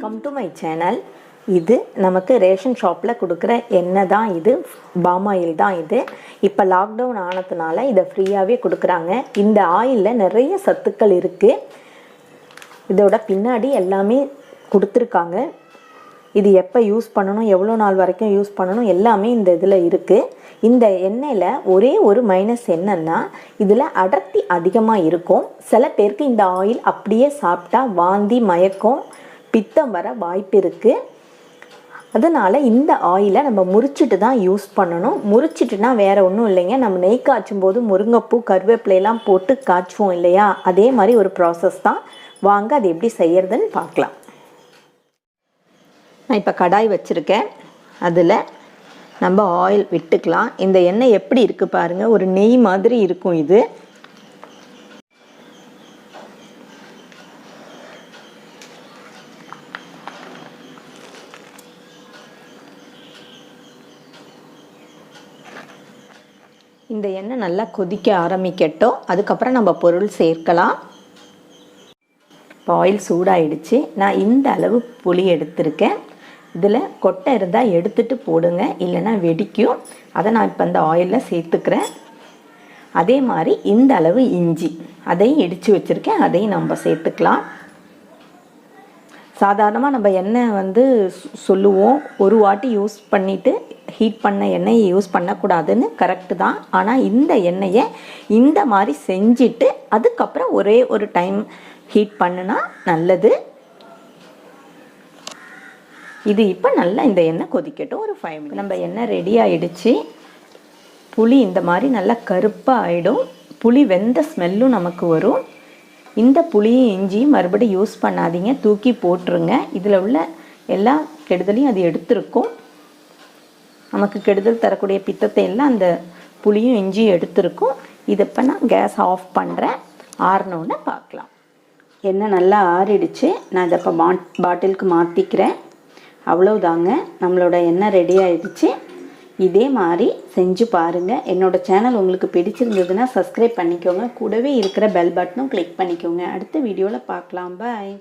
Welcome to my channel. இது நமக்கு ration ஷாப்பில் கொடுக்குற எண்ணெய் தான். இது பாம் ஆயில் தான். இது இப்போ லாக்டவுன் ஆனதுனால இதை ஃப்ரீயாகவே கொடுக்குறாங்க. இந்த ஆயிலில் நிறைய சத்துக்கள் இருக்குது. இதோட பின்னாடி எல்லாமே கொடுத்துருக்காங்க. இது எப்போ யூஸ் பண்ணணும், எவ்வளோ நாள் வரைக்கும் யூஸ் பண்ணணும், எல்லாமே இந்த இதில் இருக்குது. இந்த எண்ணெயில் ஒரே ஒரு மைனஸ் என்னன்னா, இதில் அடர்த்தி அதிகமாக இருக்கும். சில பேருக்கு இந்த ஆயில் அப்படியே சாப்பிட்டா வாந்தி, மயக்கம், பித்தம் வர வாய்ப்பு இருக்குது. அதனால் இந்த ஆயிலை நம்ம முறிச்சிட்டு தான் யூஸ் பண்ணணும். முறிச்சிட்டுனா வேறு ஒன்றும் இல்லைங்க, நம்ம நெய் காய்ச்சும் போது முருங்கைப்பூ, கருவேப்பிலையெல்லாம் போட்டு காய்ச்சுவோம் இல்லையா, அதே மாதிரி ஒரு ப்ராசஸ் தான். வாங்க அது எப்படி செய்யறதுன்னு பார்க்கலாம். நான் இப்போ கடாய் வச்சுருக்கேன். அதில் நம்ம ஆயில் விட்டுக்கலாம். இந்த எண்ணெய் எப்படி இருக்குது பாருங்கள், ஒரு நெய் மாதிரி இருக்கும். இது இந்த எண்ணெய் நல்லா கொதிக்க ஆரம்பிக்கட்டும். அதுக்கப்புறம் நம்ம பொருள் சேர்க்கலாம். இப்போ ஆயில் சூடாயிடுச்சு. நான் இந்த அளவு புளி எடுத்திருக்கேன். இதில் கொட்டை இருந்தால் எடுத்துட்டு போடுங்க, இல்லைன்னா வெடிக்கும். அதை நான் இப்போ இந்த ஆயிலில் சேர்த்துக்கிறேன். அதே மாதிரி இந்த அளவு இஞ்சி, அதையும் இடித்து வச்சுருக்கேன், அதையும் நம்ம சேர்த்துக்கலாம். சாதாரணமாக நம்ம எண்ணெய் சொல்லுவோம், ஒரு வாட்டி யூஸ் பண்ணிவிட்டு ஹீட் பண்ண எண்ணெயை யூஸ் பண்ணக்கூடாதுன்னு. கரெக்டு தான். ஆனால் இந்த எண்ணெயை இந்த மாதிரி செஞ்சுட்டு அதுக்கப்புறம் ஒரே ஒரு டைம் ஹீட் பண்ணுனா நல்லது. இது இப்போ நல்லா இந்த எண்ணெய் கொதிக்கட்டும். ஒரு 5 மினிட்ஸ். நம்ம எண்ணெய் ரெடி ஆகிடுச்சு. புளி இந்த மாதிரி நல்லா கருப்பாக ஆகிடும். புளி வெந்த ஸ்மெல்லும் நமக்கு வரும். இந்த புளியும் இஞ்சியும் மறுபடியும் யூஸ் பண்ணாதீங்க, தூக்கி போட்டுருங்க. இதில் உள்ள எல்லா கெடுதலையும் அது எடுத்திருக்கும். நமக்கு கெடுதல் தரக்கூடிய பித்தத்தை எல்லாம் அந்த புளியும் இஞ்சியும் எடுத்திருக்கும். இது இப்போ நான் கேஸ் ஆஃப் பண்ணுறேன். ஆறினோன்னு பார்க்கலாம். எண்ணெய் நல்லா ஆறிடுச்சு. நான் இதை இப்போ பாட்டிலுக்கு மாற்றிக்கிறேன். அவ்வளோதாங்க, நம்மளோட எண்ணெய் ரெடி ஆகிடுச்சு. இதே மாதிரி செஞ்சு பாருங்கள். என்னோடய சேனல் உங்களுக்கு பிடிச்சிருந்ததுன்னா சப்ஸ்கிரைப் பண்ணிக்கோங்க. கூடவே இருக்கிற பெல் பட்டனும் கிளிக் பண்ணிக்கோங்க. அடுத்த வீடியோவில் பார்க்கலாம். பாய்.